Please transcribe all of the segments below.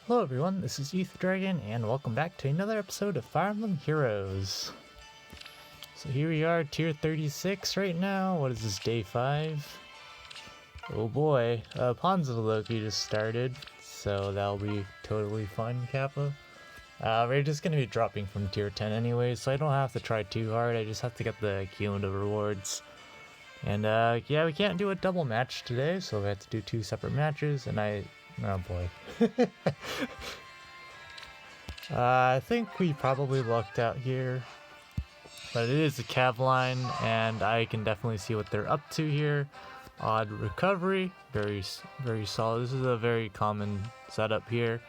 Hello everyone, this is Youth Dragon, and welcome back to another episode of Fire Emblem Heroes. So here we are, tier 36 right now. What is this, day 5? Oh boy, Pawns of Loki just started, so that'll be totally fun, Kappa. We're just gonna be dropping from tier 10 anyway, so I don't have to try too hard, I just have to get the cumulative rewards. And yeah, we can't do a double match today, so we have to do 2 separate matches, and oh boy. I think we probably lucked out here, but it is a cav line, and I can definitely see what they're up to here. Odd recovery, very solid. This is a very common setup here.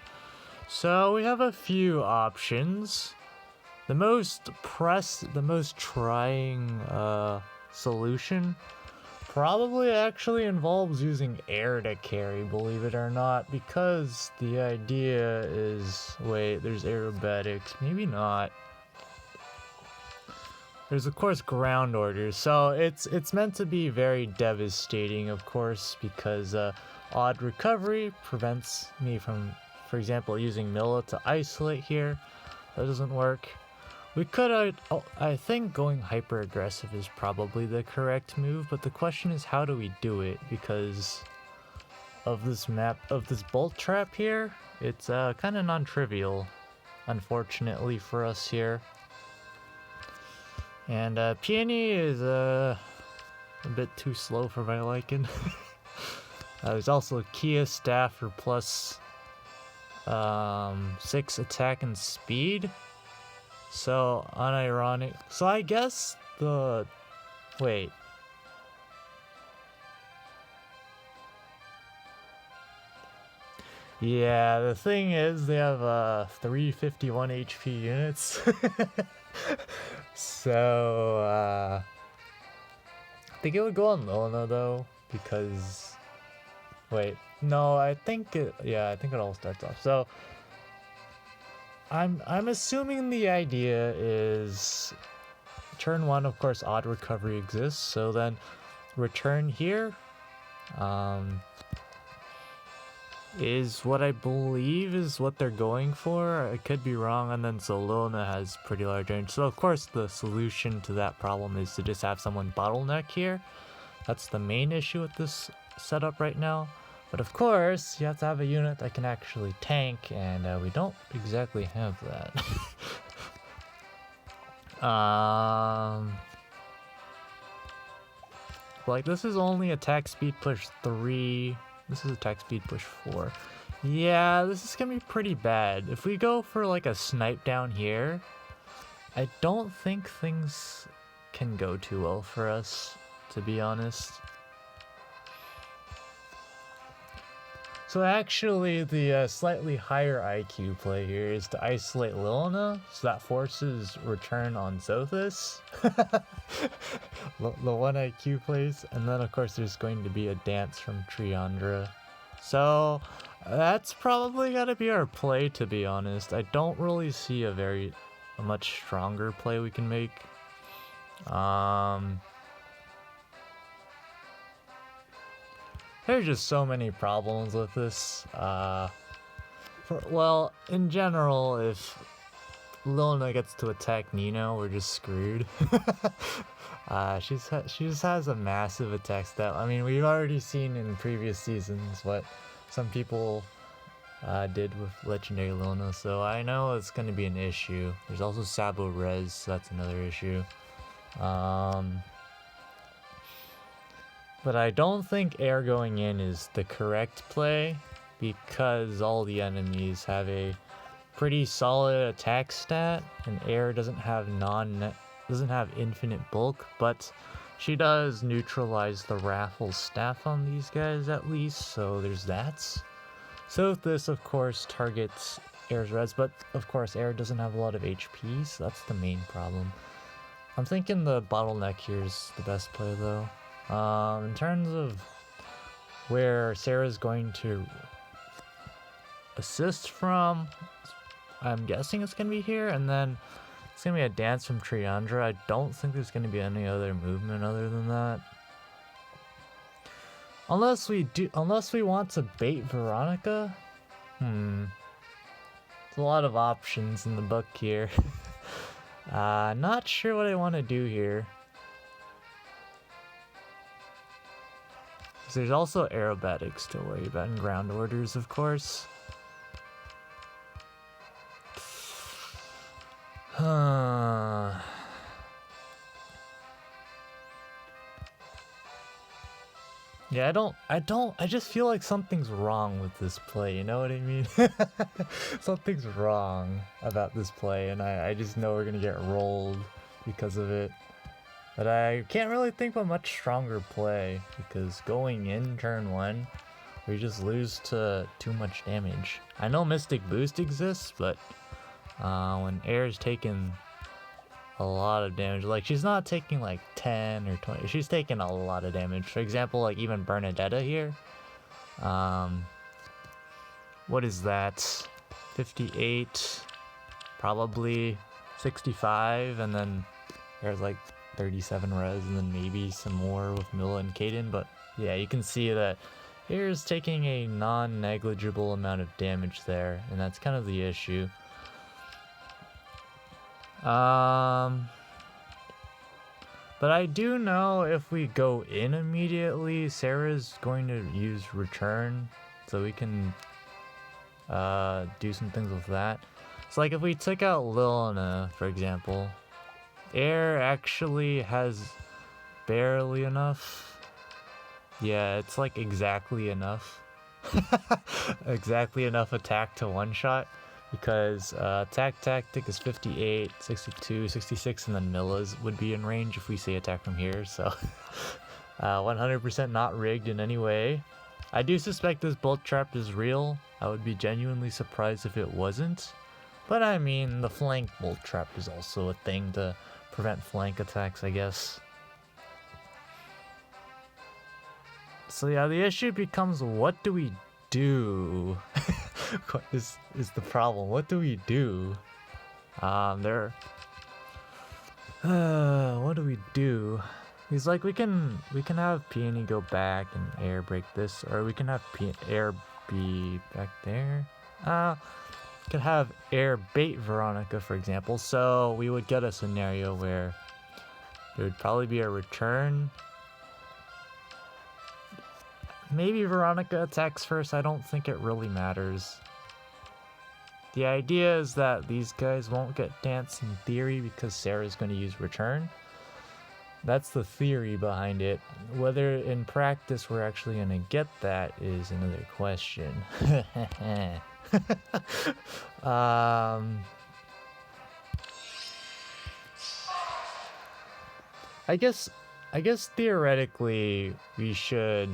So we have a few options. The most trying solution probably actually involves using air to carry, believe it or not, because the idea is, wait, there's aerobatics, maybe not. There's of course ground orders, so it's meant to be very devastating, of course, because odd recovery prevents me from, for example, using Milla to isolate here. That doesn't work. We could, I think going hyper aggressive is probably the correct move, but the question is how do we do it, because of this map, of this bolt trap here. It's kind of non-trivial, unfortunately for us here. And Peony is a bit too slow for my liking. There's also Kia Staff for plus 6 attack and speed. So, unironic. So I guess wait. Yeah, the thing is they have 351 HP units. So, I think it would go on Lilna though, because, wait, no, I think it all starts off. So, I'm assuming the idea is turn 1, of course, odd recovery exists, so then return here is what I believe is what they're going for. I could be wrong, and then Lilna has pretty large range. So of course the solution to that problem is to just have someone bottleneck here. That's the main issue with this setup right now. But of course, you have to have a unit that can actually tank, and we don't exactly have that. Like, this is only attack speed push 3. This is attack speed push 4. Yeah, this is gonna be pretty bad. If we go for like a snipe down here, I don't think things can go too well for us, to be honest. So actually, the slightly higher IQ play here is to isolate Lilna, so that forces return on Zothis. The 1 IQ plays, and then of course there's going to be a dance from Triandra. So that's probably gotta be our play, to be honest. I don't really see a much stronger play we can make. There's just so many problems with this. Well, in general, if Lilna gets to attack Nino, we're just screwed. She just has a massive attack stat. I mean, we've already seen in previous seasons what some people did with Legendary Lilna, so I know it's going to be an issue. There's also Sabo Res, so that's another issue. But I don't think air going in is the correct play, because all the enemies have a pretty solid attack stat, and air doesn't have infinite bulk, but she does neutralize the Raffles staff on these guys at least, so there's that. So this of course targets air's res, but of course air doesn't have a lot of HP, so that's the main problem. I'm thinking the bottleneck here is the best play though. In terms of where Sarah's going to assist from, I'm guessing it's going to be here, and then it's going to be a dance from Triandra. I don't think there's going to be any other movement other than that. Unless we want to bait Veronica? There's a lot of options in the book here. Not sure what I want to do here. There's also aerobatics to worry about and ground orders, of course. Yeah, I just feel like something's wrong with this play, you know what I mean? Something's wrong about this play, and I just know we're gonna get rolled because of it. But I can't really think of a much stronger play, because going in turn 1, we just lose to too much damage. I know Mystic Boost exists, but when Air's taken a lot of damage, like she's not taking like 10 or 20, she's taking a lot of damage. For example, like even Bernadetta here, what is that, 58, probably 65, and then there's like 37 res, and then maybe some more with Milla and Kaden. But yeah, you can see that Air's taking a non-negligible amount of damage there, and that's kind of the issue. But I do know if we go in immediately, Sarah's going to use return, so we can do some things with that. So like if we took out Lilna, for example, Air actually has barely enough. Yeah, it's like exactly enough. Exactly enough attack to one-shot. Because attack tactic is 58, 62, 66, and then Milla's would be in range if we say attack from here, so 100% not rigged in any way. I do suspect this bolt trap is real. I would be genuinely surprised if it wasn't. But I mean, the flank bolt trap is also a thing to prevent flank attacks, I guess. So yeah, the issue becomes, what do we do? What is the problem? What do we do? What do we do? He's like, we can have Peony go back and Air break this, or we can have Air be back there. Could have Air bait Veronica, for example. So we would get a scenario where there would probably be a return. Maybe Veronica attacks first. I don't think it really matters. The idea is that these guys won't get dance in theory because Sarah's going to use return. That's the theory behind it. Whether in practice we're actually going to get that is another question. I guess theoretically we should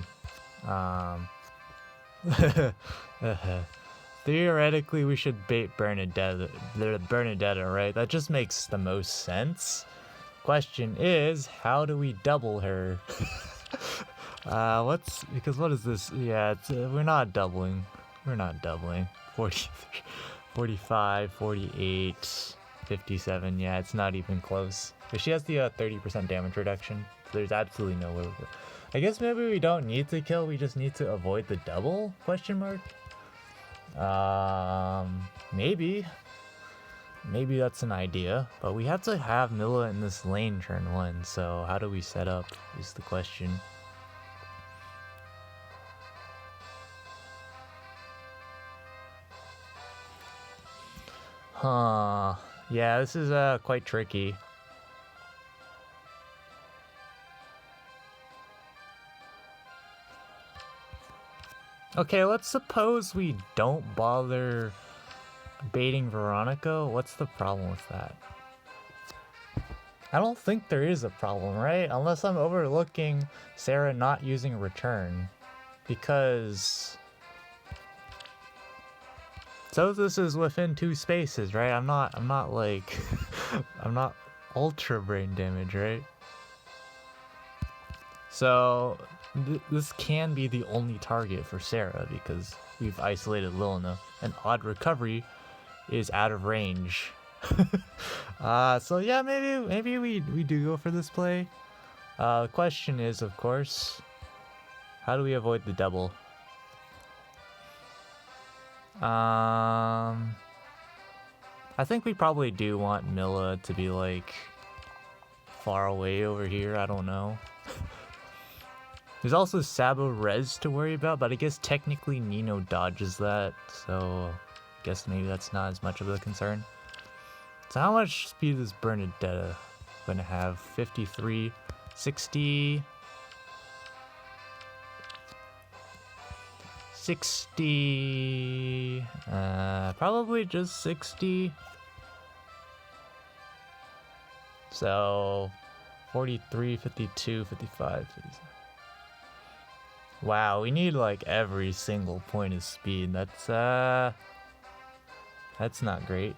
theoretically we should bait Bernadetta, right? That just makes the most sense. Question is, how do we double her? What is this? Yeah, we're not doubling. 43, 45, 48, 57. Yeah, it's not even close. But she has the 30% damage reduction. So there's absolutely no way. I guess maybe we don't need to kill. We just need to avoid the double? Question mark. Maybe that's an idea. But we have to have Milla in this lane turn 1. So how do we set up? Is the question. Huh. Yeah, this is quite tricky. Okay, let's suppose we don't bother baiting Veronica. What's the problem with that? I don't think there is a problem, right? Unless I'm overlooking Sarah not using return. Because so this is within 2 spaces, right? I'm not like I'm not ultra brain damage, right? So this can be the only target for Sarah because we've isolated Lilna, and odd recovery is out of range. So yeah, maybe we do go for this play. The question is, of course, how do we avoid the double? I think we probably do want Milla to be like far away over here. I don't know. There's also Sabo Res to worry about, but I guess technically Nino dodges that, so I guess maybe that's not as much of a concern. So how much speed is Bernadetta going to have? 53, 60, 60, probably just 60. So 43, 52, 55, 57. Wow, we need like every single point of speed. That's not great.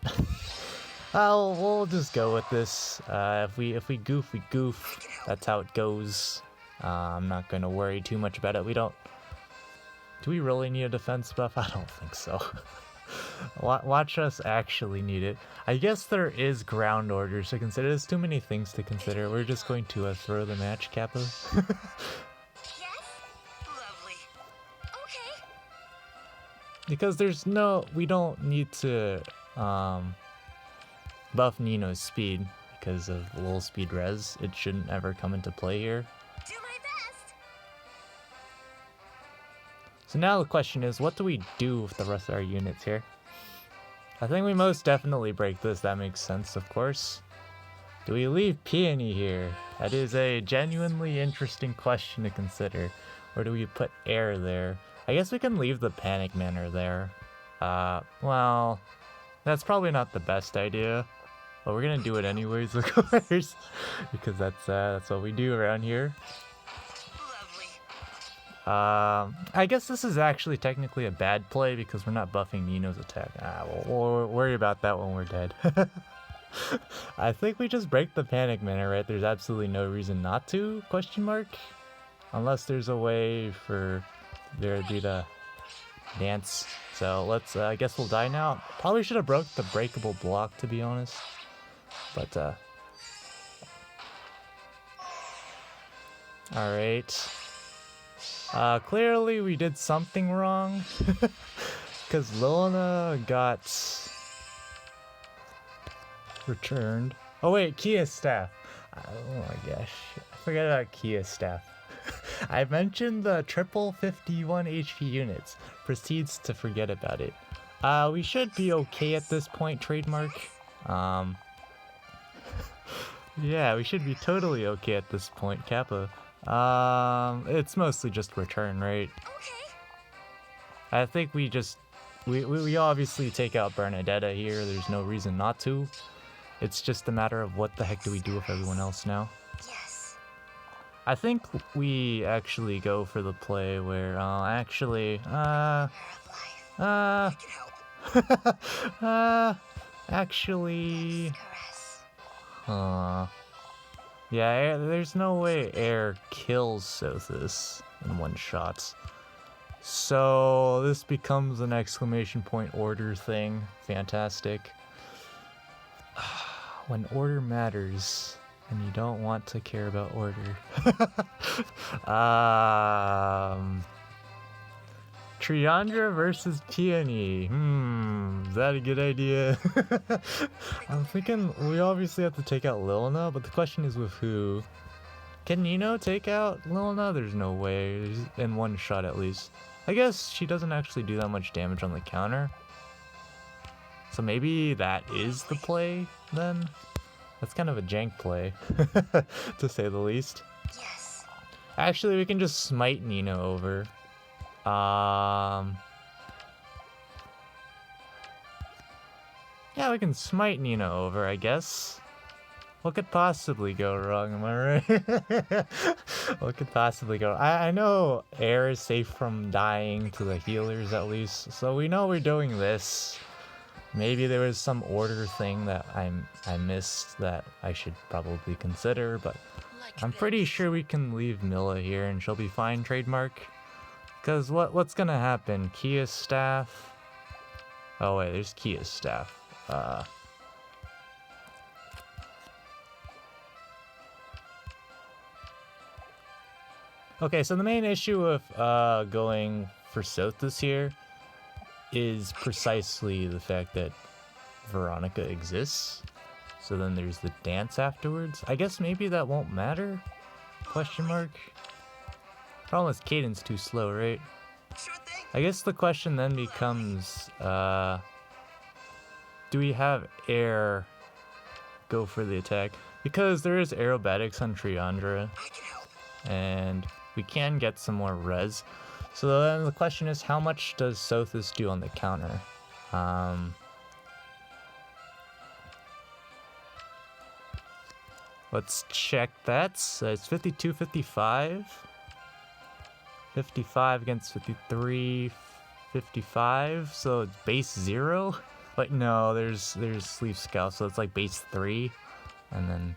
We'll just go with this. If we goof, we goof. That's how it goes. I'm not gonna worry too much about it. Do we really need a defense buff? I don't think so. Watch us actually need it. I guess there is ground orders to consider. There's too many things to consider. We're just going to throw the match, Kappa. Because we don't need to buff Nino's speed because of low speed res. It shouldn't ever come into play here. Do my best. So now the question is, what do we do with the rest of our units here? I think we most definitely break this. That makes sense, of course. Do we leave Peony here? That is a genuinely interesting question to consider. Or do we put Air there? I guess we can leave the Panic Manor there. Well, that's probably not the best idea. But we're gonna do it anyways, of course. Because that's what we do around here. I guess this is actually technically a bad play because we're not buffing Nino's attack. We'll worry about that when we're dead. I think we just break the Panic Manor, right? There's absolutely no reason not to, question mark? Unless there's a way for there to be the dance. So let's, I guess we'll die now. Probably should have broke the breakable block, to be honest. But, alright. Clearly we did something wrong. Because Lilna got returned. Oh wait, Kia staff. Oh my gosh. I forgot about Kia staff. I mentioned the triple 51 HP units. Proceeds to forget about it. We should be okay at this point, trademark. Yeah, we should be totally okay at this point, Kappa. It's mostly just return, right? Okay. I think we obviously take out Bernadetta here. There's no reason not to. It's just a matter of what the heck do we do with everyone else now. Yes. I think we actually go for the play where, actually, actually, yeah, there's no way Air kills Sothis in one shot. So this becomes an exclamation point order thing. Fantastic. When order matters, and you don't want to care about order. Triandra versus Peony. Is that a good idea? I'm thinking we obviously have to take out Lilna, but the question is with who? Can Nino take out Lilna? There's no way. In one shot at least. I guess she doesn't actually do that much damage on the counter. So maybe that is the play then? That's kind of a jank play, to say the least. Yes. Actually, we can just smite Nino over. Yeah, we can smite Nino over, I guess. What could possibly go wrong, am I right? What could possibly go wrong? I know Air is safe from dying to the healers at least, so we know we're doing this. Maybe there was some order thing that I missed that I should probably consider, but I'm pretty sure we can leave Milla here and she'll be fine, trademark. Because what's gonna happen? Kia's staff? Oh wait, there's Kia's staff. Okay, so the main issue with going for Sothis here is precisely the fact that Veronica exists. So then there's the dance afterwards. I guess maybe that won't matter? Question mark. Problem is Caden's too slow, right? Sure thing. I guess the question then becomes, do we have air go for the attack? Because there is aerobatics on Triandra, I can help. and we can get some more res. So then the question is, how much does Sothis do on the counter? Let's check that. So it's 52, 55. 55 against 53, 55. So it's base 0. Like no, there's sleeve scout, so it's like base 3, and then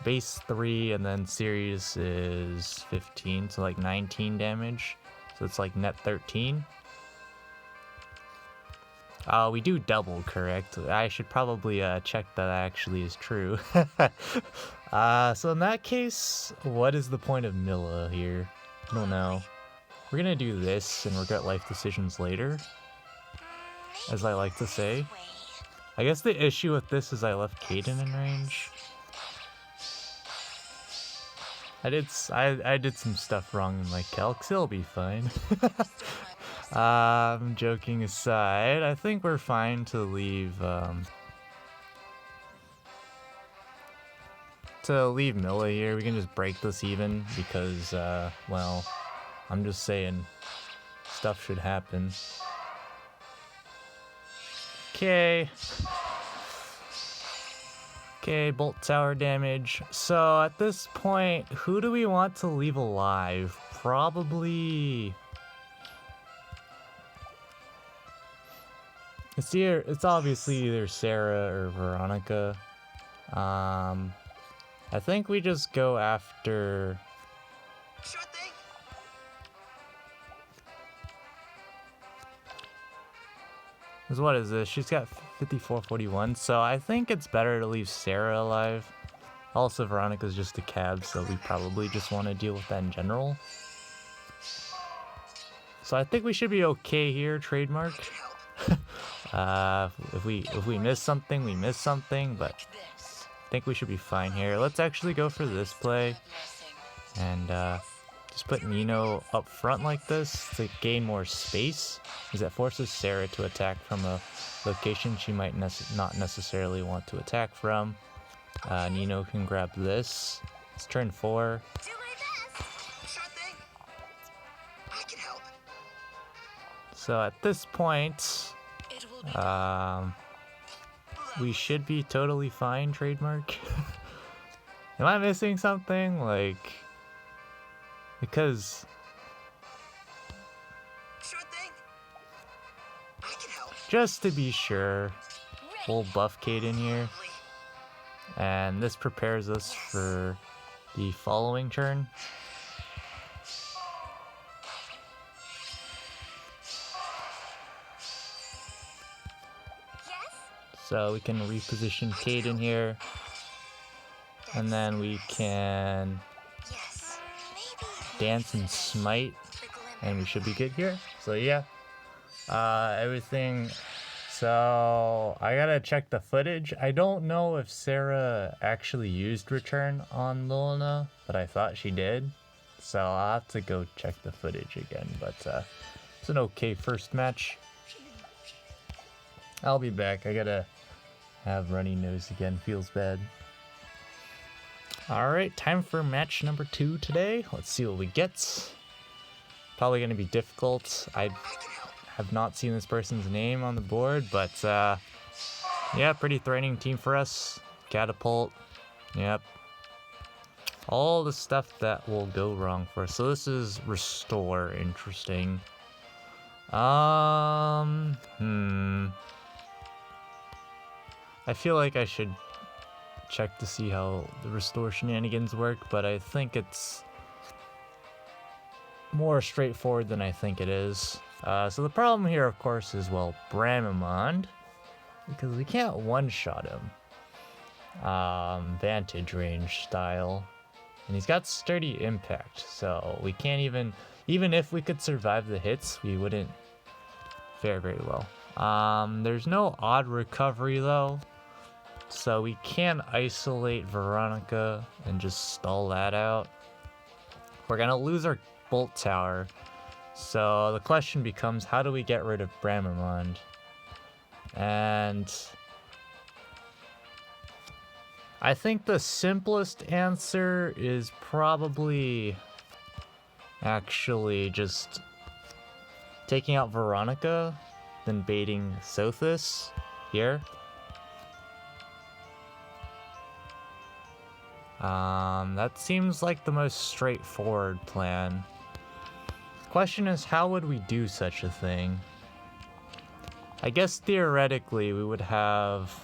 base 3, and then series is 15, so like 19 damage. So it's like net 13. We do double, correct? I should probably check that actually is true. So in that case, what is the point of Milla here? I don't know. We're gonna do this and regret life decisions later, as I like to say. I guess the issue with this is I left Caden in range. I did some stuff wrong in my calcs, it'll be fine. Joking aside, I think we're fine to leave Milla here. We can just break this even because, well, I'm just saying stuff should happen. Okay. Okay, bolt tower damage. So at this point, who do we want to leave alive? Probably... It's obviously either Sarah or Veronica. I think we just go after... Sure thing. Because what is this? She's got 54-41, so I think it's better to leave Sarah alive. Also, Veronica's just a cab, so we probably just want to deal with that in general. So I think we should be okay here, trademark. If we miss something, we miss something, but I think we should be fine here. Let's actually go for this play and just put Nino up front like this to gain more space, because that forces Sarah to attack from a location she might not necessarily want to attack from. Nino can grab this. It's turn 4. Do my best. Sure thing. I can help. So at this point, we should be totally fine, trademark. Am I missing something? Like, because Sure thing. I can help. just to be sure, we'll buff Caden here, and this prepares us for the following turn. So we can reposition Caden here, and then we can Yes. dance and smite, and we should be good here. So yeah, everything. So I gotta check the footage. I don't know if Sarah actually used return on Luna, but I thought she did. So I'll have to go check the footage again, but it's an okay first match. I'll be back. I gotta have runny nose again. Feels bad. Alright, time for match number 2 today. Let's see what we get. Probably gonna be difficult. I have not seen this person's name on the board, but yeah, pretty threatening team for us. Catapult. Yep. All the stuff that will go wrong for us. So this is restore. Interesting. I feel like I should check to see how the restore shenanigans work, but I think it's more straightforward than I think it is. So the problem here, of course, is, well, Bramimond, because we can't one-shot him. Vantage range style. And he's got sturdy impact, so we can't even if we could survive the hits, we wouldn't fare very well. There's no odd recovery though, so we can isolate Veronica and just stall that out. We're gonna lose our bolt tower, so the question becomes, how do we get rid of Bramamond? And I think the simplest answer is probably actually just taking out Veronica, then baiting Sothis here. That seems like the most straightforward plan. Question is, how would we do such a thing? I guess theoretically we would have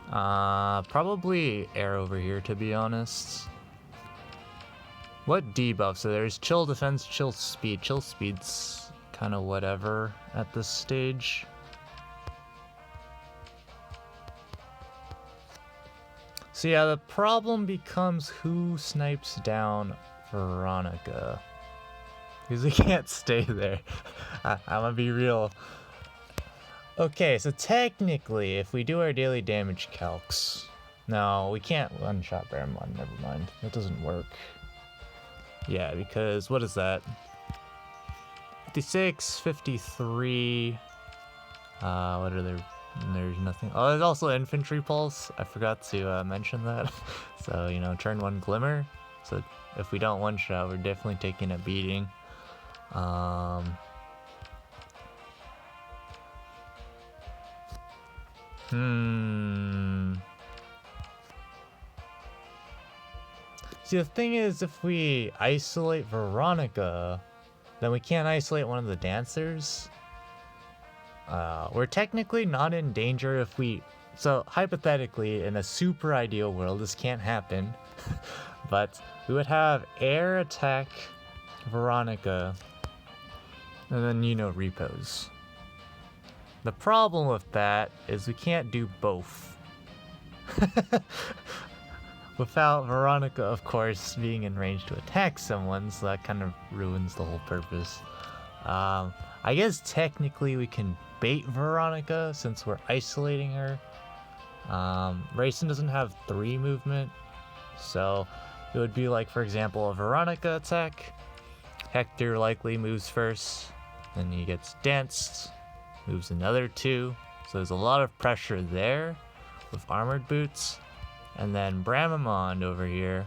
probably air over here, to be honest. What debuff? So there's chill defense, chill speed. Chill speed's kind of whatever at this stage. So yeah, the problem becomes who snipes down Veronica. Because we can't stay there. I'm gonna be real. Okay, so technically, if we do our daily damage calcs... No, we can't one-shot Bramamond, never mind. That doesn't work. Yeah, because what is that? 56, 53... what are there? There's nothing. Oh, there's also infantry pulse. I forgot to mention that. So, you know, turn 1 glimmer. So if we don't one-shot, we're definitely taking a beating. See, the thing is, if we isolate Veronica, then we can't isolate one of the dancers. We're technically not in danger if we... So, hypothetically, in a super ideal world, this can't happen. But we would have air attack Veronica, and then, you know, repose. The problem with that is we can't do both. Without Veronica, of course, being in range to attack someone, so that kind of ruins the whole purpose. I guess technically we can bait Veronica since we're isolating her. Rayson doesn't have 3 movement, so it would be like, for example, a Veronica attack. Hector likely moves first, then he gets danced, moves another 2, so there's a lot of pressure there with armored boots. And then Bramamond over here,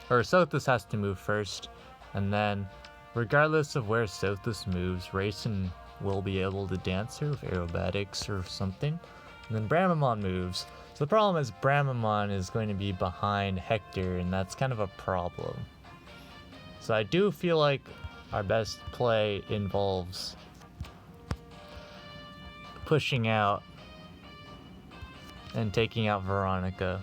or Sothis has to move first, and then regardless of where Sothis moves, Rayson will be able to dance her with aerobatics or something. And then Bramamond moves. So the problem is Bramamond is going to be behind Hector, and that's kind of a problem. So I do feel like our best play involves pushing out and taking out Veronica.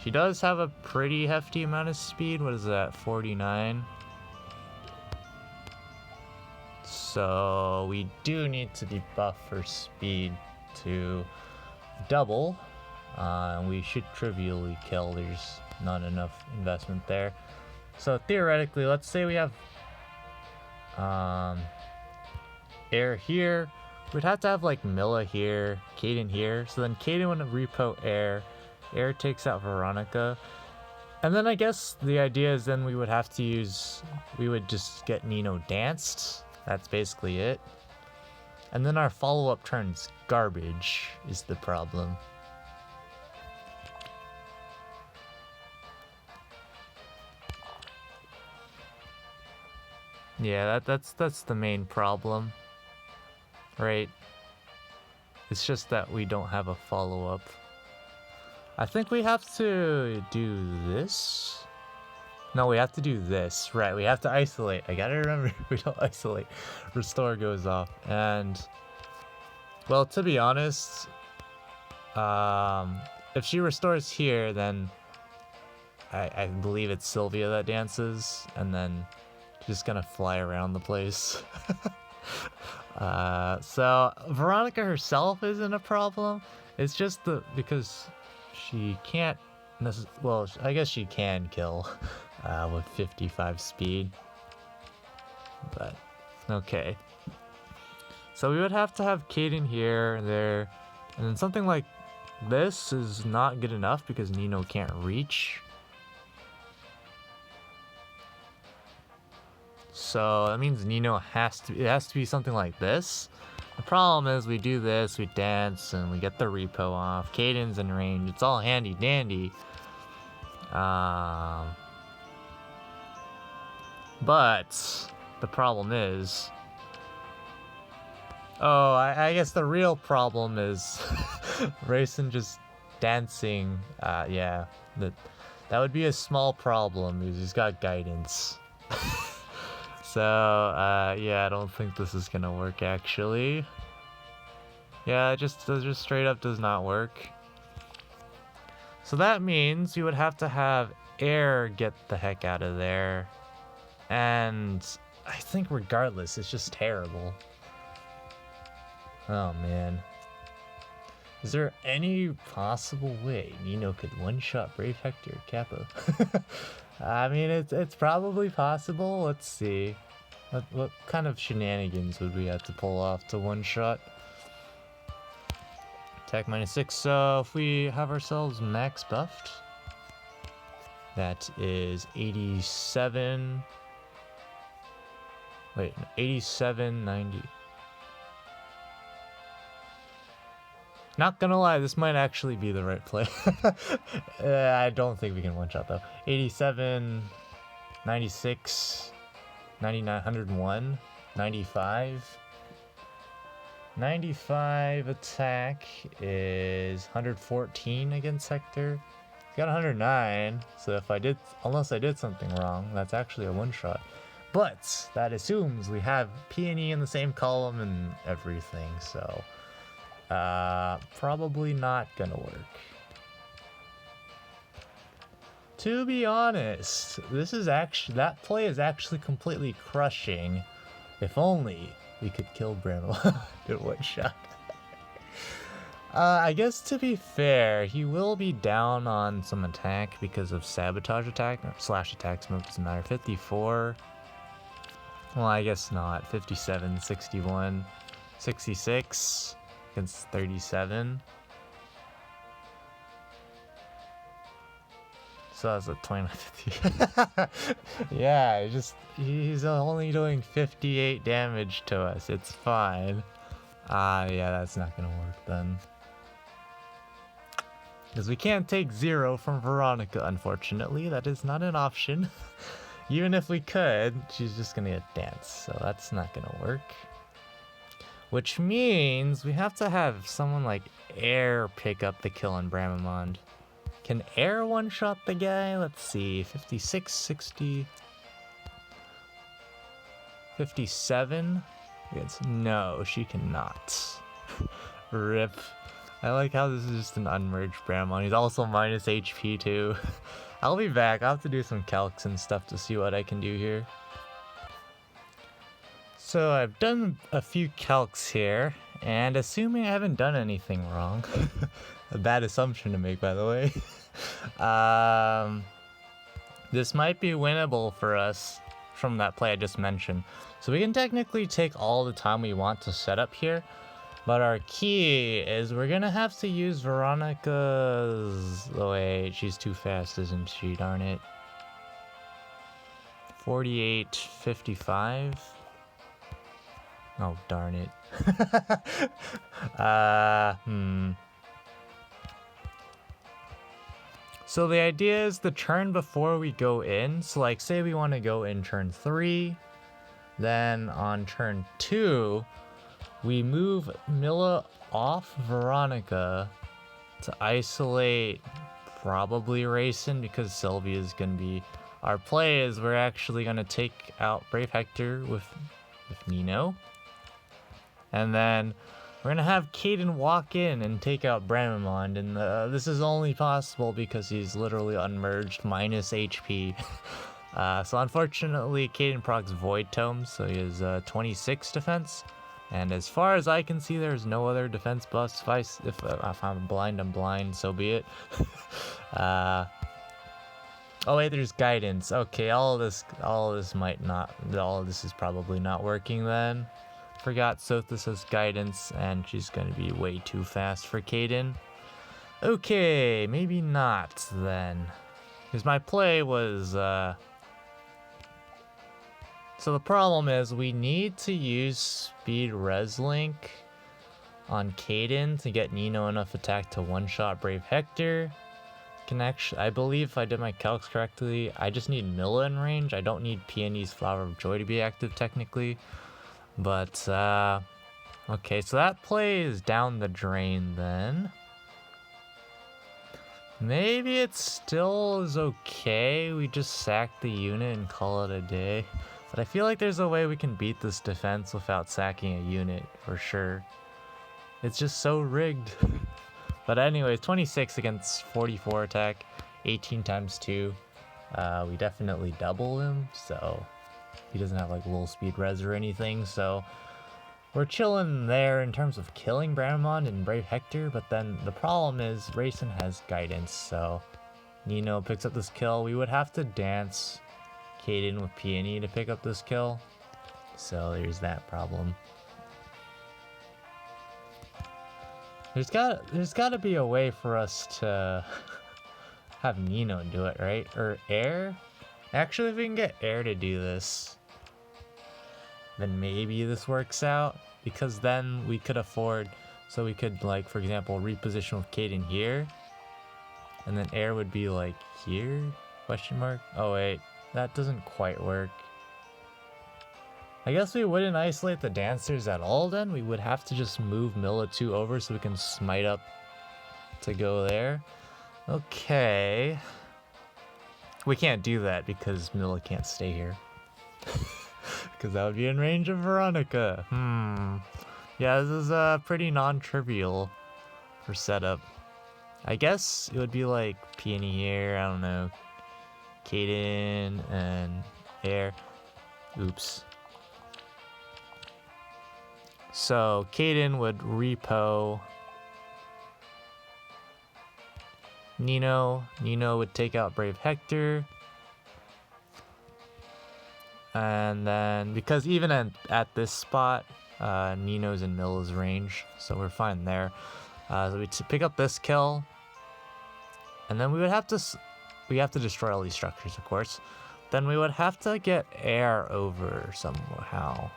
She does have a pretty hefty amount of speed. What is that, 49? So we do need to debuff her speed to double. We should trivially kill. There's not enough investment there. So theoretically, let's say we have air here. We'd have to have like Milla here, Kaden here. So then Kaden would repo air. Air takes out Veronica. And then I guess the idea is then we would have to use... We would just get Nino danced. That's basically it. And then our follow-up turns garbage is the problem. Yeah, that's the main problem. Right? It's just that we don't have a follow-up. I think we have to do this. No, we have to do this. Right, we have to isolate. I gotta remember, we don't isolate. Restore goes off. And, well, to be honest, if she restores here, then I believe it's Sylvia that dances, and then she's just gonna fly around the place. So Veronica herself isn't a problem. It's just because she can't well, I guess she can kill with 55 speed. But okay. So we would have to have Caden here and there, and then something like this is not good enough because Nino can't reach. So that means Nino has to be something like this. The problem is we do this, we dance, and we get the repo off. Caden's in range. It's all handy dandy. But the problem is, I guess the real problem is Rayson just dancing. Yeah, that would be a small problem because he's got guidance. So, yeah, I don't think this is gonna work actually. Yeah, it just straight up does not work. So that means you would have to have air get the heck out of there. And I think regardless, it's just terrible. Oh man. Is there any possible way Nino could one-shot Brave Hector Kappa? I mean, it's probably possible. Let's see. What kind of shenanigans would we have to pull off to one-shot? Attack -6. So if we have ourselves max buffed, that is 87. Wait, 87, 90. Not gonna lie, this might actually be the right play. I don't think we can one-shot though. 87, 96, 99, 101, 95. 95 attack is 114 against Hector. He's got 109, so if I did, unless I did something wrong, that's actually a one-shot. But that assumes we have P&E in the same column and everything, so probably not gonna work. To be honest, this is actually, that play is actually completely crushing. If only we could kill Bramwell in one shot. I guess to be fair, he will be down on some attack because of sabotage attack, or slash attack smoke, doesn't matter. 54. Well, I guess not. 57, 61, 66 against 37. So that's a 2950. Yeah, he's only doing 58 damage to us. It's fine. Yeah, that's not gonna work then. Because we can't take 0 from Veronica, unfortunately. That is not an option. Even if we could, she's just gonna get dance, so that's not gonna work. Which means we have to have someone like Air pick up the kill on Bramamond. Can Air one-shot the guy? Let's see, 56, 60, 57? No, she cannot. Rip. I like how this is just an unmerged Bramamond. He's also minus HP too. I'll be back. I'll have to do some calcs and stuff to see what I can do here. So I've done a few calcs here, and assuming I haven't done anything wrong, a bad assumption to make, by the way, this might be winnable for us from that play I just mentioned. So we can technically take all the time we want to set up here, but our key is we're gonna have to use Veronica's... Oh wait, she's too fast, isn't she? Darn it. 48, 55. Oh, darn it. So the idea is the turn before we go in. So like, say we want to go in turn 3. Then on turn 2, we move Milla off Veronica to isolate probably Rayson, because Sylvia is going to be... Our play is we're actually going to take out Brave Hector with Nino. And then we're gonna have Caden walk in and take out Bramamond, and this is only possible because he's literally unmerged, minus HP. So unfortunately, Caden procs Void Tome, so he has 26 defense. And as far as I can see, there's no other defense buffs. If I'm blind, I'm blind, so be it. Oh wait, there's guidance. Okay, all of this might not. All of this is probably not working then. forgot Sothis has guidance, and she's gonna be way too fast for Kaden. Okay, maybe not then. Because my play was, So the problem is we need to use Speed Reslink on Kaden to get Nino enough attack to one-shot Brave Hector. I believe if I did my calcs correctly, I just need Milla in range. I don't need Peony's Flower of Joy to be active technically. But, okay, so that play is down the drain then. Maybe it still is okay. We just sack the unit and call it a day. But I feel like there's a way we can beat this defense without sacking a unit, for sure. It's just so rigged. But anyways, 26 against 44 attack, 18 times 2. We definitely double him, so he doesn't have like low speed res or anything, so we're chilling there in terms of killing Bramon and Brave Hector. But then the problem is Rayson has guidance, so Nino picks up this kill. We would have to dance Kaden with Peony to pick up this kill, so there's that problem. There's gotta be a way for us to have Nino do it, right? Or Air? Actually, if we can get Air to do this, then maybe this works out. Because then we could afford, so we could, like, for example, reposition with Kaden here. And then Air would be like here? Question mark? Oh wait, that doesn't quite work. I guess we wouldn't isolate the dancers at all then. We would have to just move Milla 2 over so we can smite up to go there. Okay. We can't do that because Milla can't stay here. Because that would be in range of Veronica. Yeah, this is pretty non-trivial for setup. I guess it would be like Peony here, I don't know. Kaden and Air. Oops. So Kaden would repo Nino. Nino would take out Brave Hector. And then, because even at this spot, Nino's in Milla's range, so we're fine there. So we pick up this kill. And then we would have to destroy all these structures, of course. Then we would have to get Air over somehow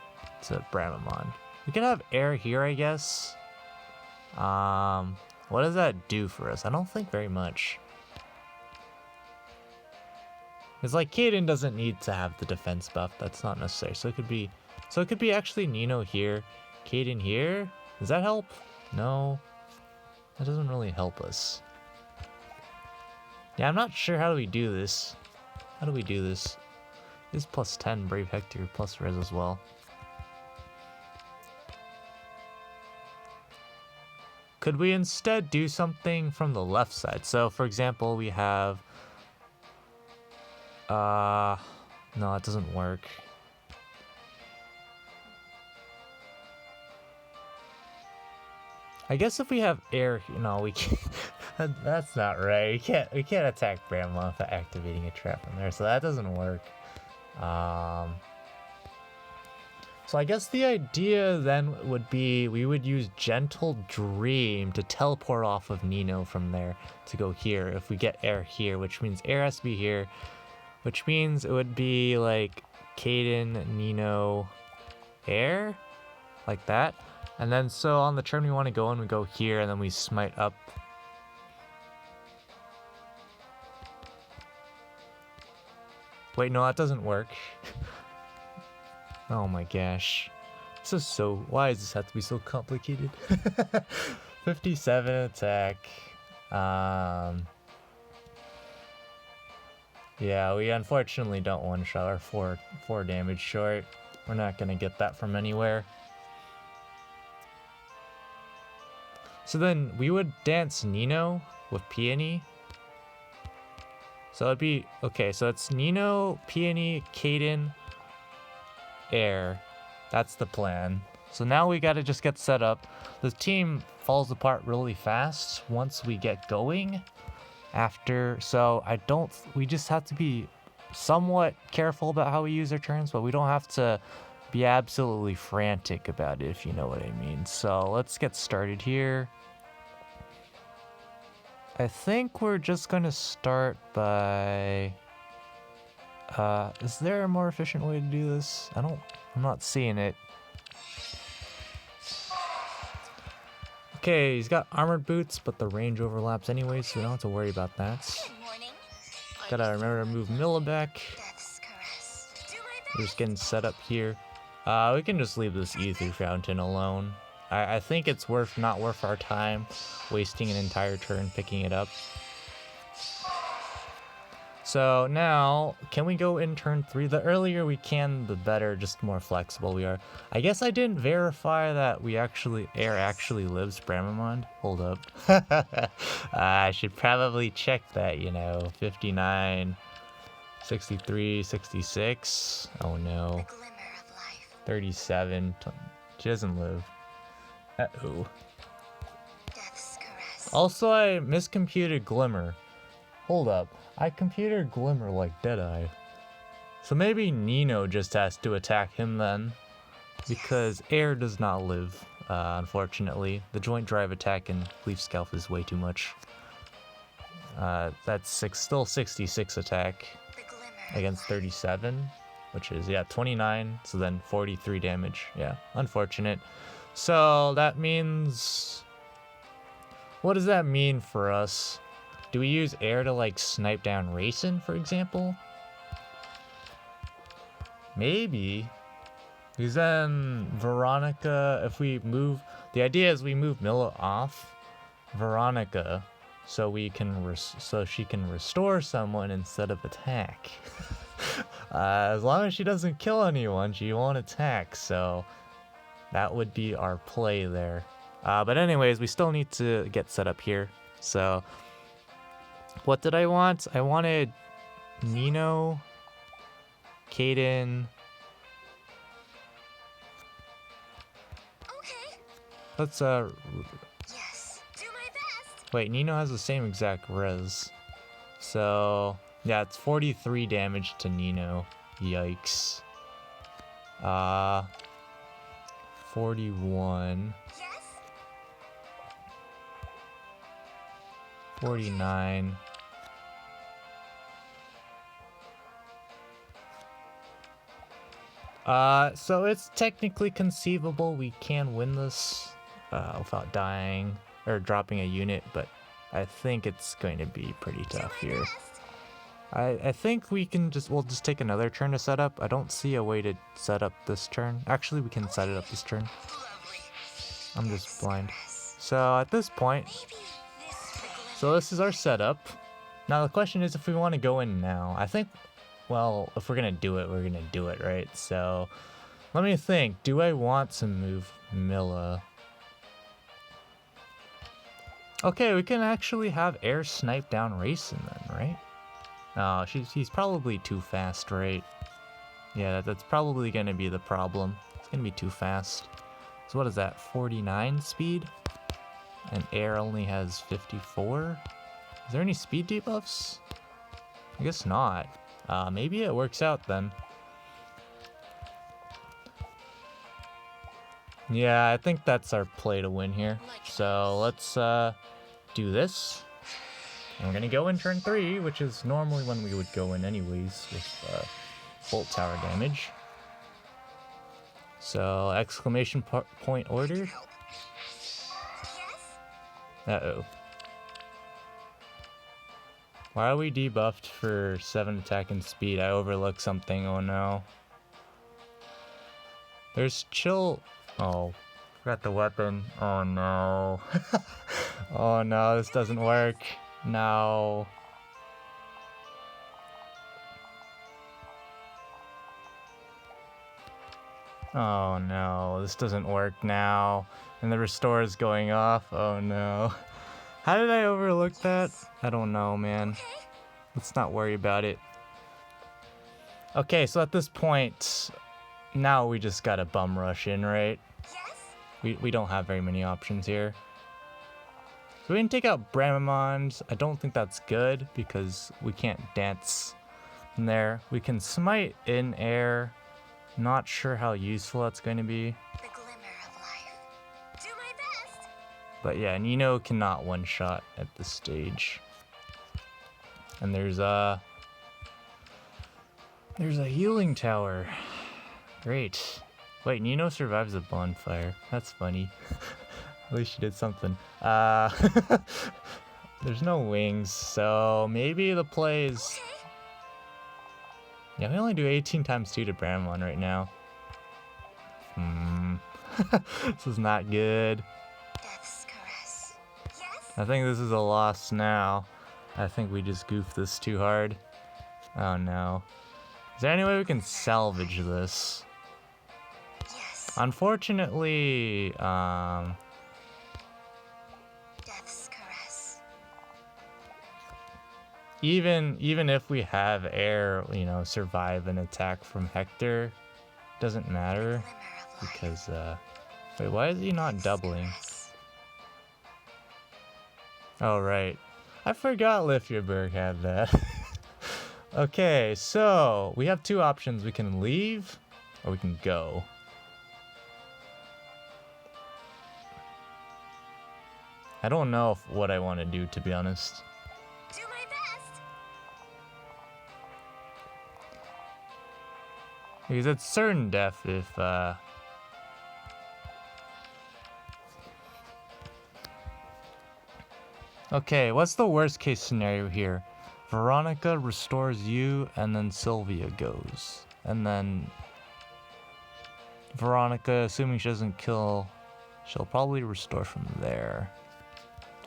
to Bramamon. We could have Air here, I guess. What does that do for us? I don't think very much. It's like Kaden doesn't need to have the defense buff. That's not necessary. So it could be actually Nino here, Kaden here. Does that help? No, that doesn't really help us. Yeah, I'm not sure how do we do this. How do we do this? This is plus 10 Brave Hector plus res as well. Could we instead do something from the left side? So for example, we have no, it doesn't work. I guess if we have Air, no, we can't. That's not right. We can't attack Bramon without activating a trap from there, so that doesn't work. So I guess the idea then would be we would use Gentle Dream to teleport off of Nino from there to go here if we get Air here, which means Air has to be here, which means it would be like Kaden, Nino, Air, like that. And then so on the turn we want to go in, we go here, and then we smite up. Wait, no, that doesn't work. Oh my gosh. This is so... Why does this have to be so complicated? 57 attack. Yeah, we unfortunately don't one-shot our 4 damage short. We're not gonna get that from anywhere. So then we would dance Nino with Peony. So it'd be... Okay, so it's Nino, Peony, Kaden, Air. That's the plan. So now we gotta just get set up. The team falls apart really fast once we get going. So we just have to be somewhat careful about how we use our turns, but we don't have to be absolutely frantic about it, if you know what I mean. So let's get started here. I think we're just gonna start by... is there a more efficient way to do this? I'm not seeing it. Okay, he's got armored boots, but the range overlaps anyway, so we don't have to worry about that. Good morning. Gotta remember to move Milla back. Death's caress. Do my We're best. just getting set up here. We can just leave this ether fountain alone. I think it's not worth our time wasting an entire turn picking it up. So now, can we go in turn 3? The earlier we can, the better, just more flexible we are. I guess I didn't verify that air actually lives Bramamond. Hold up. I should probably check that, 59, 63, 66. Oh no. The glimmer of life. 37. She doesn't live. Uh-oh. Death's caress. Also, I miscomputed Glimmer. Hold up. I computed Glimmer like Deadeye. So maybe Nino just has to attack him then. Because air does not live, unfortunately. The joint drive attack in Leaf Scalp is way too much. That's still 66 attack The glimmer against 37. Which is, 29. So then 43 damage. Yeah, unfortunate. So that means... What does that mean for us? Do we use air to, like, snipe down Racing, for example? Maybe. Because then Veronica, if we move... The idea is we move Milla off Veronica so we can so she can restore someone instead of attack. As long as she doesn't kill anyone, she won't attack, so that would be our play there. But anyways, we still need to get set up here. So, what did I want? I wanted Nino, Kaden. Okay. Let's Yes. Do my best. wait, Nino has the same exact res. So, yeah, it's 43 damage to Nino. Yikes. 41. Yes. 49. So it's technically conceivable we can win this without dying or dropping a unit, but I think it's going to be pretty tough Do my here. best. I think we'll just take another turn to set up. I don't see a way to set up this turn. Actually, we can set it up this turn. Lovely. I'm just blind. Caress. So at this point, Maybe this glimmer. so this is our setup. Now the question is if we want to go in now. I think, well, if we're going to do it, we're going to do it, right? So let me think. Do I want to move Milla? Okay, we can actually have air snipe down Racing then, right? No, he's probably too fast, right? Yeah, that's probably going to be the problem. It's going to be too fast. So what is that, 49 speed? And air only has 54? Is there any speed debuffs? I guess not. Maybe it works out then. Yeah, I think that's our play to win here. So let's do this. And we're gonna go in turn 3, which is normally when we would go in anyways with bolt tower damage. So exclamation point order. Help. Yes. Uh-oh. Why are we debuffed for 7 attack and speed? I overlooked something, oh no. There's chill... Oh, forgot the weapon. Oh no. Oh no, this doesn't work. No. Oh no, this doesn't work now. And the restore is going off. Oh no. How did I overlook that? I don't know, man. Okay. Let's not worry about it. Okay, so at this point, now we just gotta bum rush in, right? Yes. We don't have very many options here. So we can take out Bramamond. I don't think that's good because we can't dance in there. We can smite in air. Not sure how useful that's going to be. The glimmer of life. Do my best. But yeah, Nino cannot one-shot at this stage. And there's a healing tower. Great. Wait, Nino survives a bonfire. That's funny. At least she did something. There's no wings, so maybe the play is... Okay. Yeah, we only do 18 times 2 to Bramon right now. This is not good. Death's caress. Yes. I think this is a loss now. I think we just goofed this too hard. Oh no. Is there any way we can salvage this? Yes. Unfortunately, Death's caress. even if we have air, you know, survive an attack from Hector, doesn't matter Glimmer of life. because wait, why is he not doubling? Caress. Oh right, I forgot Lifierberg had that. Okay, so we have two options: we can leave or we can go. I don't know what I want to do, to be honest. Do my best. Because it's certain death if, Okay, what's the worst case scenario here? Veronica restores you, and then Sylvia goes. And then... Veronica, assuming she doesn't kill, she'll probably restore from there.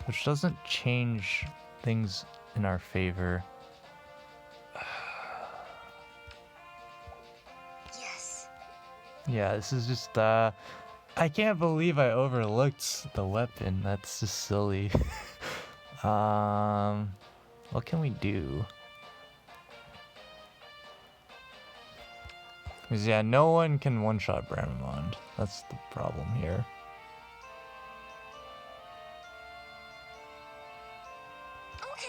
Which doesn't change things in our favor. Yes. Yeah, this is just, I can't believe I overlooked the weapon. That's just silly. What can we do? Because, yeah, no one can one-shot Bramond. That's the problem here. Okay.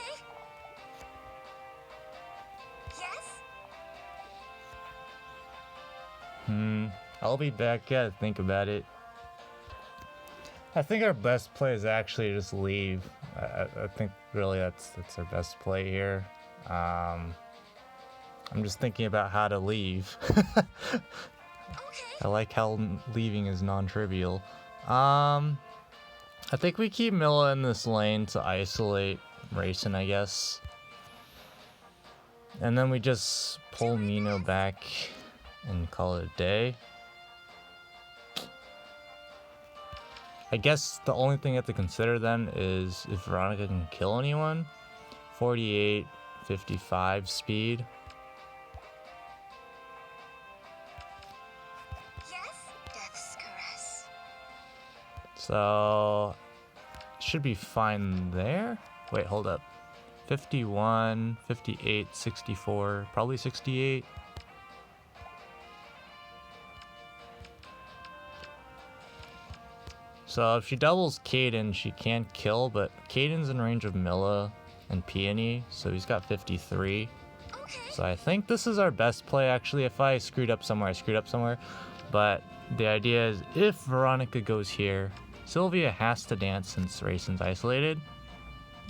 Yes. I'll be back. Gotta think about it. I think our best play is actually just leave. I think really that's our best play here. I'm just thinking about how to leave. Okay. I like how leaving is non-trivial. I think we keep Milla in this lane to isolate Racing, I guess. And then we just pull Nino back and call it a day. I guess the only thing you have to consider then is if Veronica can kill anyone. 48, 55 speed. Yes. Death's caress. So, should be fine there. Wait, hold up. 51, 58, 64, probably 68. So if she doubles Caden, she can't kill, but Caden's in range of Milla and Peony, so he's got 53. Okay. So I think this is our best play, actually. If I screwed up somewhere, I screwed up somewhere. But the idea is if Veronica goes here, Sylvia has to dance since Racin's isolated.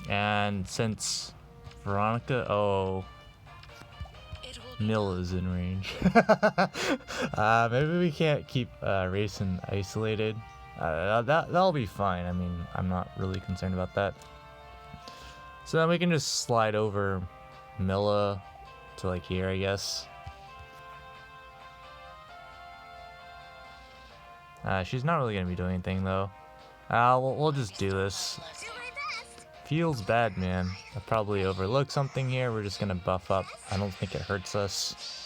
And since Veronica... Oh... Milla's in range. Maybe we can't keep Racin isolated. That'll be fine. I mean, I'm not really concerned about that. So then we can just slide over Milla to like here, I guess. She's not really gonna be doing anything though. We'll just do this. Do my best. Feels bad, man. I probably overlooked something here. We're just gonna buff up. I don't think it hurts us.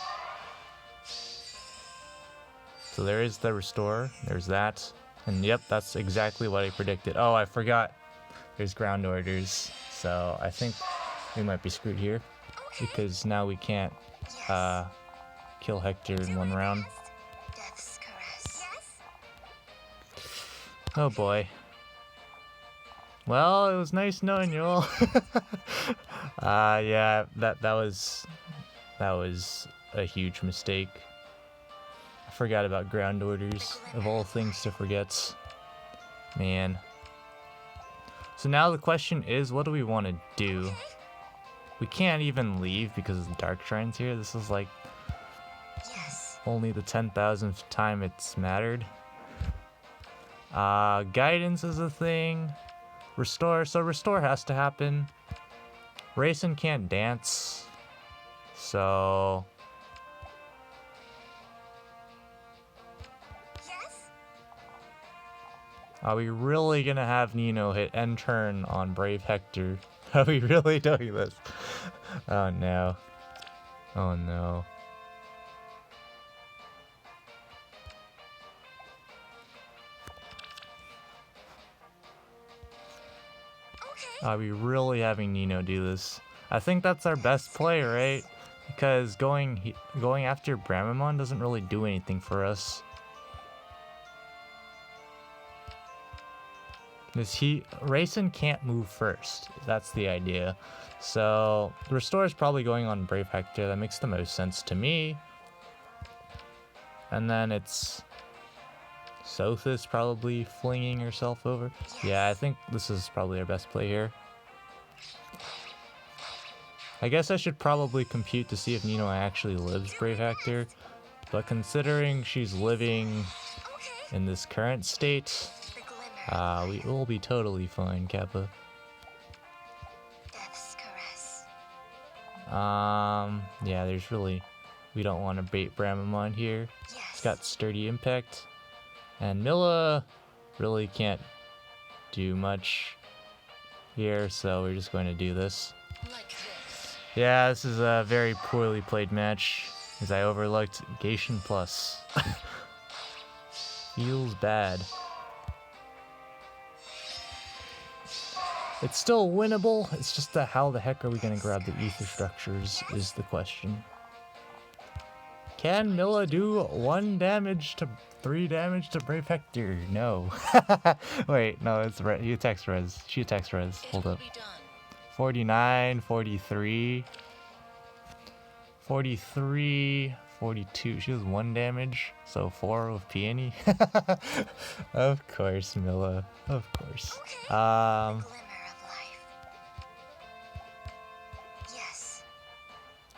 So there is the restore. There's that. And yep, that's exactly what I predicted. Oh, I forgot. There's ground orders. So I think we might be screwed here. Okay. Because now we can't Yes. kill Hector in one round. Death's caress. Yes. Oh boy. Well, it was nice knowing you all. Yeah, that was a huge mistake. forgot about ground orders, of all things to forget. Man. So now the question is, what do we want to do? We can't even leave because of the Dark Shrines here. This is like only the 10,000th time it's mattered. Guidance is a thing. Restore, so restore has to happen. Racing can't dance. So... Are we really gonna have Nino hit end turn on Brave Hector? Are we really doing this? Oh no. Oh no. Are we really having Nino do this? I think that's our best play, right? Because going after Bramamon doesn't really do anything for us. Racing can't move first. That's the idea. So Restore is probably going on Brave Hector. That makes the most sense to me. And then it's Sothis probably flinging herself over. Yeah, I think this is probably our best play here. I guess I should probably compute to see if Nino actually lives Brave Hector. But considering she's living in this current state, we will be totally fine, Kappa. Yeah, there's really... We don't want to bait Bramamon here. It's got sturdy impact. And Milla really can't do much here, so we're just going to do this. Yeah, this is a very poorly played match, as I overlooked Gaetian Plus. Feels bad. It's still winnable, it's just that how the heck are we going to grab the ether structures is the question. Can Milla do 1 damage to 3 damage to Brave Hector? No. Wait, no, it's he attacks res. She attacks res. Hold up. 49, 43, 43, 42. She has 1 damage, so 4 with Peony. Of course, Milla. Of course.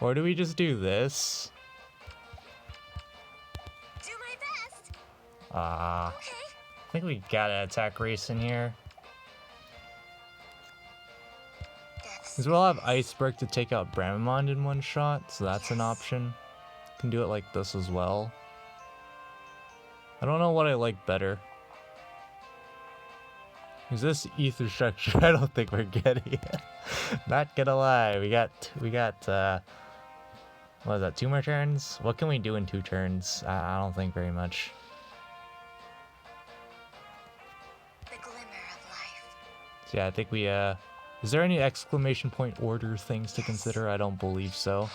Or do we just do this? I think we gotta attack Racing here. Because we'll have Iceberg to take out Bramamon in 1 shot, so that's an option. Can do it like this as well. I don't know what I like better. Is this ether structure? I don't think we're getting it. Not gonna lie, we got what is that, 2 more turns? What can we do in 2 turns? I don't think very much. So yeah, I think we, is there any exclamation point order things to consider? I don't believe so.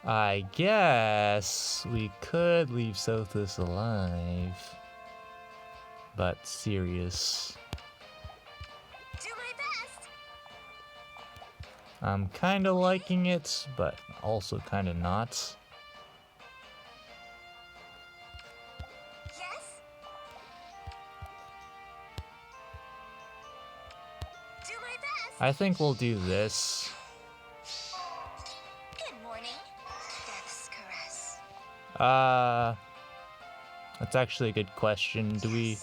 I guess we could leave Sothis alive. But serious. I'm kinda liking it, but also kinda not. I think we'll do this. Good morning. Death's caress. That's actually a good question. Do we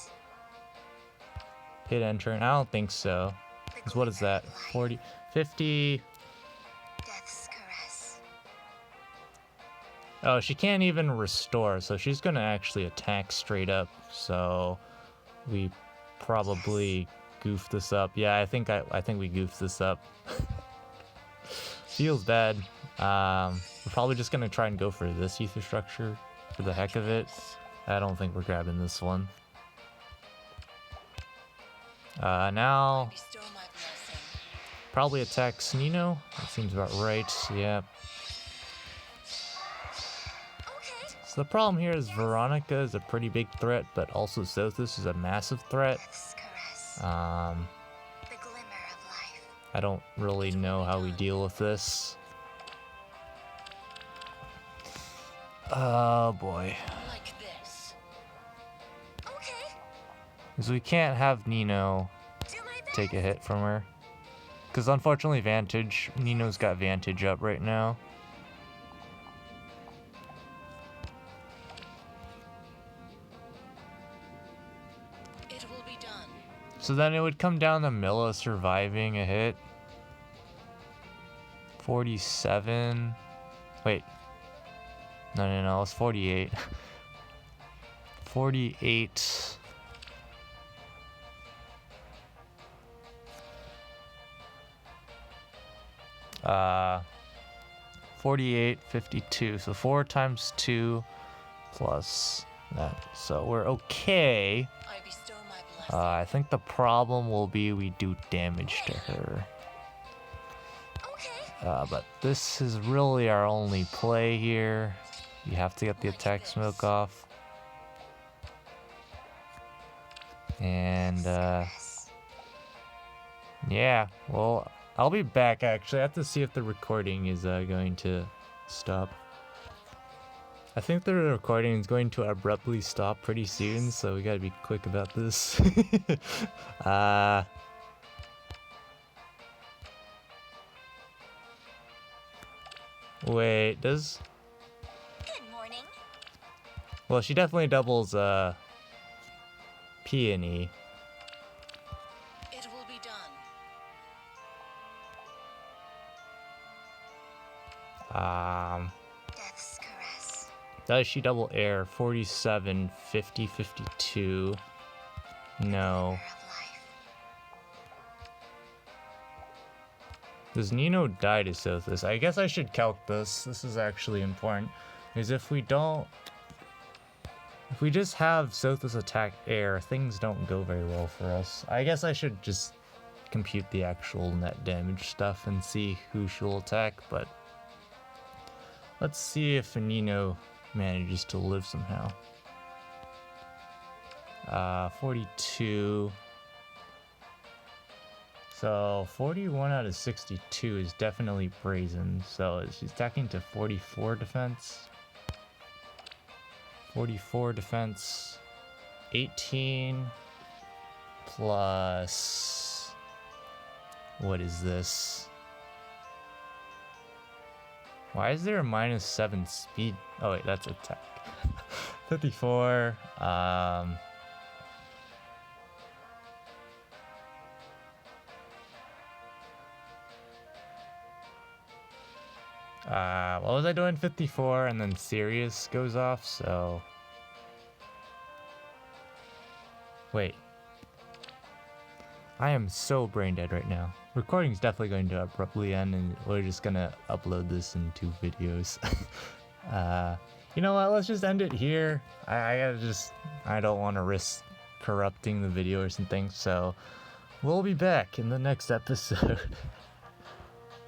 hit enter? I don't think so. 'Cause what is that? 40, 50. Death's caress. Oh, she can't even restore, so she's gonna actually attack straight up. So we probably goof this up. Yeah, I think we goofed this up. Feels bad. We're probably just gonna try and go for this ether structure for the heck of it. I don't think we're grabbing this one. Now probably attacks Nino. That seems about right. Yeah. So the problem here is Veronica is a pretty big threat, but also Sothis is a massive threat. I don't really know how we deal with this. Oh boy. Like this. Okay. Because we can't have Nino Do my best. take a hit from her. Because unfortunately Nino's got Vantage up right now. It will be done. So then it would come down to Milla surviving a hit. 47. Wait. No, it's 48. 48. Uh, 48, 52. So 4 times 2 plus that. So we're okay. I bestow my blessing. I think the problem will be we do damage to her. Okay. But this is really our only play here. You have to get the attack smoke off. And, yeah, well, I'll be back actually. I have to see if the recording is going to stop. I think the recording is going to abruptly stop pretty soon, so we gotta be quick about this. Wait, does... Good morning. Well, she definitely doubles, P and E. It will be done. Death's caress. Does she double air? 47, 50, 52. No. Of life. Does Nino die to Sothis? I guess I should calc this. This is actually important. Because if we don't... If we just have Sothis attack air, things don't go very well for us. I guess I should just compute the actual net damage stuff and see who she'll attack, but... Let's see if Nino manages to live somehow. 42... So 41 out of 62 is definitely brazen. So she's attacking to 44 defense. 44 defense. 18 plus... What is this? Why is there a -7 speed? Oh wait, that's attack. 54. What was I doing? 54, and then Sirius goes off, so... Wait. I am so brain dead right now. Recording's definitely going to abruptly end, and we're just gonna upload this in 2 videos. You know what? Let's just end it here. I don't want to risk corrupting the video or something, so we'll be back in the next episode.